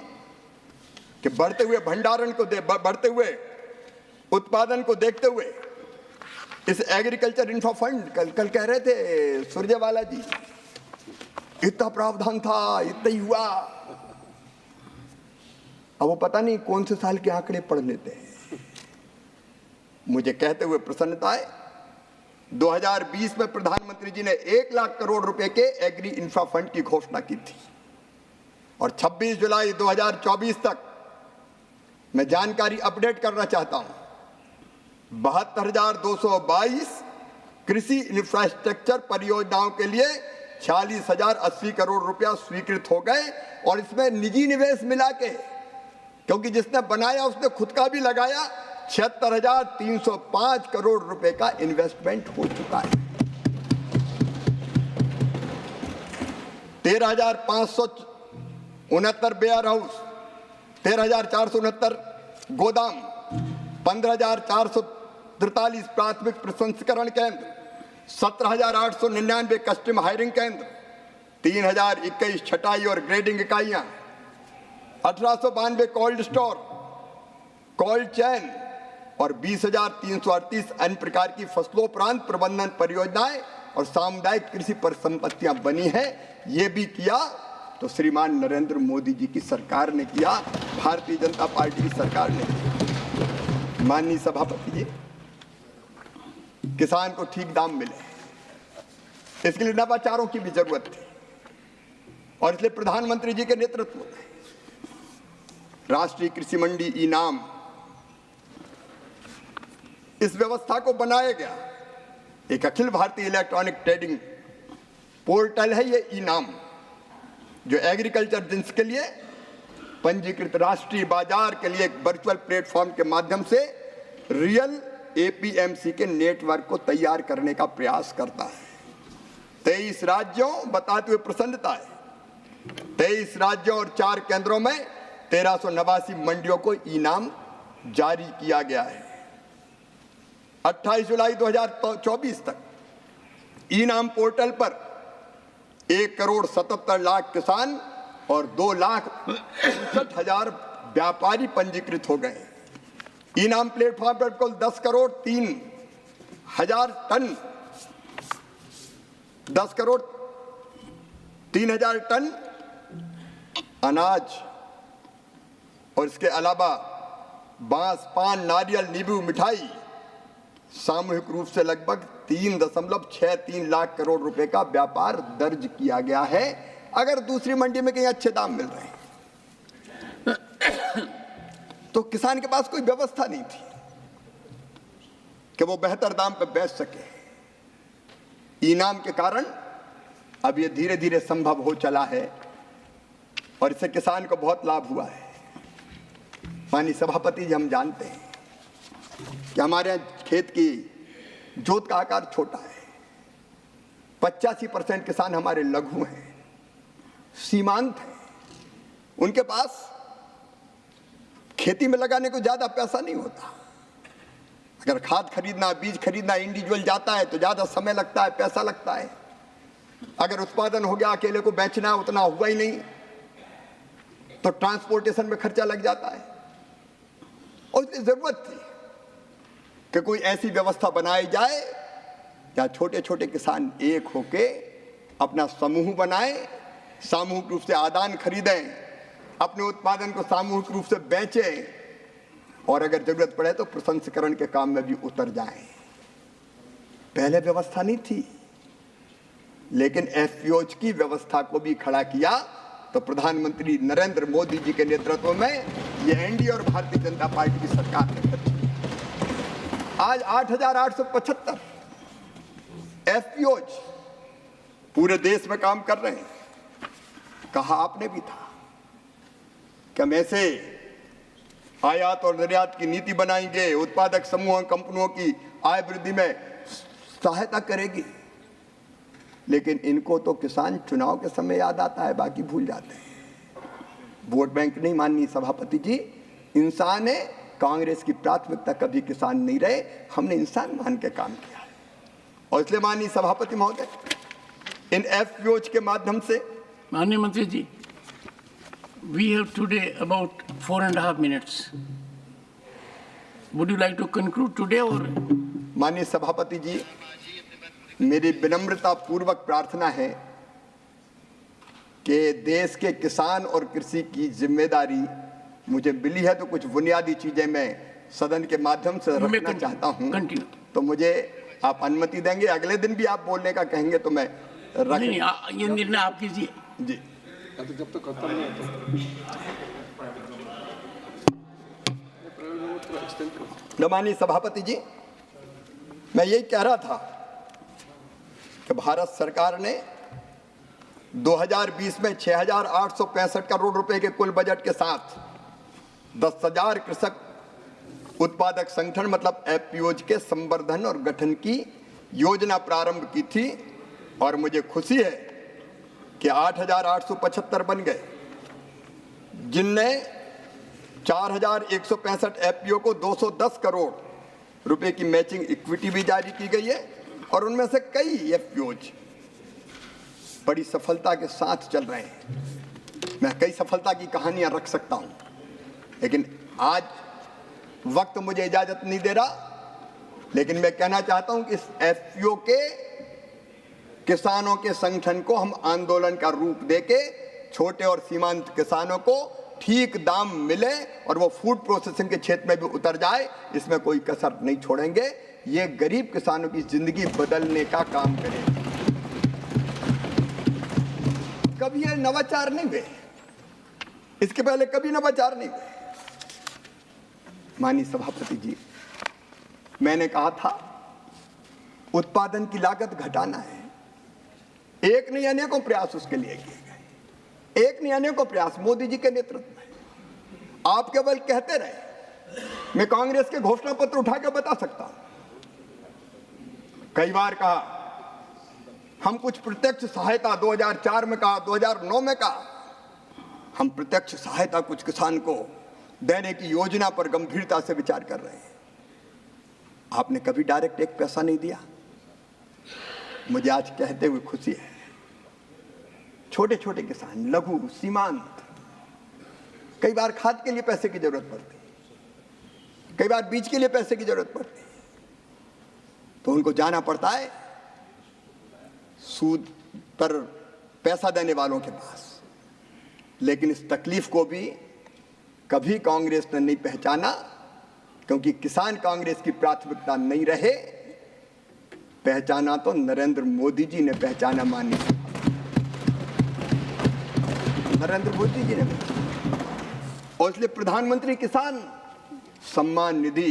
कि बढ़ते हुए भंडारण को बढ़ते हुए उत्पादन को देखते हुए इस एग्रीकल्चर इंफ्रा फंड, कल कह रहे थे सुरजेवाला जी, इतना प्रावधान था, इतना ही हुआ। अब वो पता नहीं कौन से साल के आंकड़े पढ़ लेते हैं। मुझे कहते हुए प्रसन्नता है 2020 में प्रधानमंत्री जी ने 1,00,000 करोड़ रुपए के एग्री इंफ्रा फंड की घोषणा की थी और 26 जुलाई 2024 तक मैं जानकारी अपडेट करना चाहता हूं 72,222 कृषि इंफ्रास्ट्रक्चर परियोजनाओं के लिए 46,080 करोड़ रुपया स्वीकृत हो गए और इसमें निजी निवेश मिला के, क्योंकि जिसने बनाया उसने खुद का भी लगाया, 76,305 करोड़ रुपए का इन्वेस्टमेंट हो चुका है। 13,569 वेयर हाउस, 13,469 गोदाम, 15,443 प्राथमिक प्रसंस्करण केंद्र, 17,899 कस्टम हायरिंग केंद्र, 3,021 छटाई और ग्रेडिंग इकाइयां, 1,892 कोल्ड स्टोर, कोल्ड चेन और 20,338 अन्य प्रकार की फसलोपरांत प्रबंधन परियोजनाएं और सामुदायिक कृषि परिसंपत्तियां बनी हैं। ये भी किया तो श्रीमान नरेंद्र मोदी जी की सरकार ने किया, भारतीय जनता पार्टी की सरकार ने किया। माननीय सभापति जी, किसान को ठीक दाम मिले, इसके लिए नवाचारों की भी जरूरत थी और इसलिए प्रधानमंत्री जी के नेतृत्व में राष्ट्रीय कृषि मंडी इनाम, इस व्यवस्था को बनाया गया। एक Akhil Bharatiya electronic trading portal है ये इनाम, जो एग्रीकल्चर जिन्स के लिए पंजीकृत राष्ट्रीय बाजार के लिए एक वर्चुअल प्लेटफॉर्म के माध्यम से रियल एपीएमसी के नेटवर्क को तैयार करने का प्रयास करता है। 23 राज्यों, बताते हुए प्रसन्नता है, 23 राज्यों और 4 केंद्रों में 1389 मंडियों को इनाम जारी किया गया है। 28 जुलाई 2024 तक इनाम पोर्टल पर 1,77,00,000 किसान और 2,65,000 व्यापारी पंजीकृत हो गए। इनाम प्लेटफॉर्म पर कुल 10,03,000 टन अनाज और इसके अलावा बांस, पान, नारियल, नींबू, मिठाई सामूहिक रूप से लगभग 3.63 लाख करोड़ रुपए का व्यापार दर्ज किया गया है। अगर दूसरी मंडी में कहीं अच्छे दाम मिल रहे हैं तो किसान के पास कोई व्यवस्था नहीं थी कि वो बेहतर दाम पर बेच सके। इनाम के कारण अब ये धीरे धीरे संभव हो चला है और इससे किसान को बहुत लाभ हुआ है। माननीय सभापति जी, हम जानते हैं कि हमारे यहाँ खेत की जोत का आकार छोटा है। 85% किसान हमारे लघु हैं, सीमांत हैं। उनके पास खेती में लगाने को ज्यादा पैसा नहीं होता। अगर खाद खरीदना, बीज खरीदना इंडिविजुअल जाता है तो ज्यादा समय लगता है, पैसा लगता है। अगर उत्पादन हो गया, अकेले को बेचना उतना हुआ ही नहीं तो ट्रांसपोर्टेशन में खर्चा लग जाता है। और इसलिए जरूरत थी कि कोई ऐसी व्यवस्था बनाई जाए जहाँ छोटे छोटे किसान एक होके अपना समूह बनाएं, सामूहिक रूप से आदान खरीदें, अपने उत्पादन को सामूहिक रूप से बेचें और अगर जरूरत पड़े तो प्रसंस्करण के काम में भी उतर जाएं। पहले व्यवस्था नहीं थी, लेकिन एफपीओज की व्यवस्था को भी खड़ा किया तो प्रधानमंत्री नरेंद्र मोदी जी के नेतृत्व में ये एनडीए और भारतीय जनता पार्टी की सरकार ने कर। आज 8,875 एफपीओज पूरे देश में काम कर रहे हैं। कहा आपने भी था कि हम ऐसे आयात और निर्यात की नीति बनाएंगे, उत्पादक समूह कंपनियों की आय वृद्धि में सहायता करेगी। लेकिन इनको तो किसान चुनाव के समय याद आता है, बाकी भूल जाते हैं। वोट बैंक नहीं माननीय सभापति जी, इंसान है। कांग्रेस की प्राथमिकता कभी किसान नहीं रहे, हमने इंसान मान के काम किया है। और इसलिए माननीय सभापति महोदय, इन एफपीओज के माध्यम से माननीय मंत्री जी, we have today about 4.5 minutes. Would you like to conclude today or? माननीय सभापति जी, मेरी विनम्रता पूर्वक प्रार्थना है कि देश के किसान और कृषि की जिम्मेदारी मुझे मिली है तो कुछ बुनियादी चीजें मैं सदन के माध्यम से रखना चाहता हूं। तो मुझे आप अनुमति देंगे? अगले दिन भी आप बोलने का कहेंगे तो मैं रख। नहीं, ये निर्णय आप कीजिए जी। जब तक खत्म नहीं होता माननीय सभापति जी, मैं यही कह रहा था कि भारत सरकार ने 2020 में 6,865 करोड़ रुपए के कुल बजट के साथ 10,000 कृषक उत्पादक संगठन मतलब एफपीओज के संवर्धन और गठन की योजना प्रारंभ की थी और मुझे खुशी है कि 8,875 बन गए, जिनने 4,165 एफपीओ को 210 करोड़ रुपए की मैचिंग इक्विटी भी जारी की गई है और उनमें से कई एफपीओज बड़ी सफलता के साथ चल रहे हैं। मैं कई सफलता की कहानियां रख सकता हूं, लेकिन आज वक्त मुझे इजाजत नहीं दे रहा। लेकिन मैं कहना चाहता हूं कि इस एफपीओ के किसानों के संगठन को हम आंदोलन का रूप देके छोटे और सीमांत किसानों को ठीक दाम मिले और वो फूड प्रोसेसिंग के क्षेत्र में भी उतर जाए, इसमें कोई कसर नहीं छोड़ेंगे। ये गरीब किसानों की जिंदगी बदलने का काम करें। कभी ये नवाचार नहीं हुए, इसके पहले कभी नवाचार नहीं हुए। माननीय सभापति जी, मैंने कहा था उत्पादन की लागत घटाना है। एक नहीं अनेकों प्रयास उसके लिए किए गए, एक नहीं अनेकों प्रयास मोदी जी के नेतृत्व में। आप केवल कहते रहे, मैं कांग्रेस के घोषणा पत्र उठा के बता सकता हूं। कई बार कहा हम कुछ प्रत्यक्ष सहायता 2004 में कहा, 2009 में कहा हम प्रत्यक्ष सहायता कुछ किसान को देने की योजना पर गंभीरता से विचार कर रहे हैं। आपने कभी डायरेक्ट एक पैसा नहीं दिया। मुझे आज कहते हुए खुशी है, छोटे छोटे किसान, लघु सीमांत, कई बार खाद के लिए पैसे की जरूरत पड़ती, कई बार बीज के लिए पैसे की जरूरत पड़ती, तो उनको जाना पड़ता है सूद पर पैसा देने वालों के पास। लेकिन इस तकलीफ को भी कभी कांग्रेस ने नहीं पहचाना, क्योंकि किसान कांग्रेस की प्राथमिकता नहीं रहे। पहचाना तो नरेंद्र मोदी जी ने पहचाना। मानिए नरेंद्र मोदी जी ने पहचाना, और इसलिए प्रधानमंत्री किसान सम्मान निधि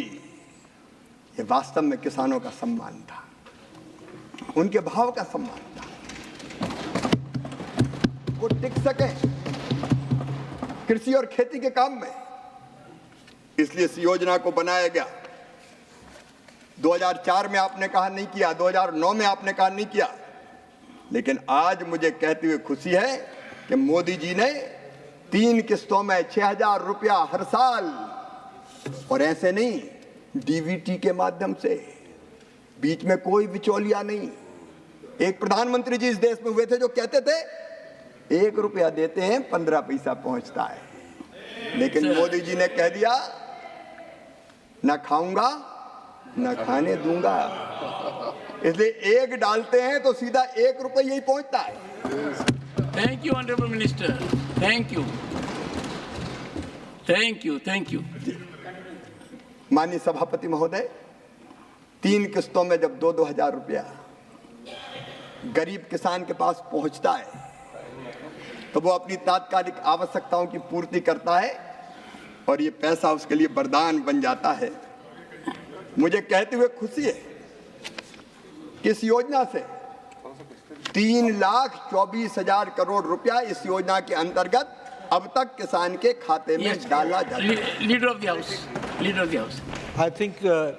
ये वास्तव में किसानों का सम्मान था, उनके भाव का सम्मान था। वो टिक सके कृषि और खेती के काम में, इसलिए इस योजना को बनाया गया। 2004 में आपने कहा नहीं किया, 2009 में आपने कहा नहीं किया, लेकिन आज मुझे कहते हुए खुशी है कि मोदी जी ने 3 किस्तों में 6,000 रुपया हर साल, और ऐसे नहीं डीबीटी के माध्यम से, बीच में कोई बिचौलिया नहीं। एक प्रधानमंत्री जी इस देश में हुए थे जो कहते थे 1 रुपया देते हैं 15 पैसा पहुंचता है, लेकिन मोदी जी ने कह दिया ना खाऊंगा ना खाने दूंगा। इसलिए एक डालते हैं तो सीधा 1 रुपया ही पहुंचता है। Thank you honourable minister, thank you, thank you, thank you. माननीय सभापति महोदय, 3 किस्तों में जब 2-2 हजार रुपया गरीब किसान के पास पहुंचता है तो वो अपनी तात्कालिक आवश्यकताओं की पूर्ति करता है और ये पैसा उसके लिए वरदान बन जाता है। मुझे कहते हुए खुशी है कि इस योजना से 3,24,000 करोड़ रुपया इस योजना के अंतर्गत अब तक किसान के खाते में डाला जाता है। Leader of the house, leader of the house. I think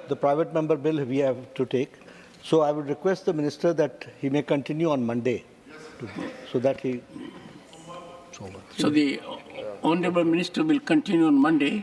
the private member bill we have to take. So I would request the minister that he may continue on Monday, so that he. So the honorable minister will continue on Monday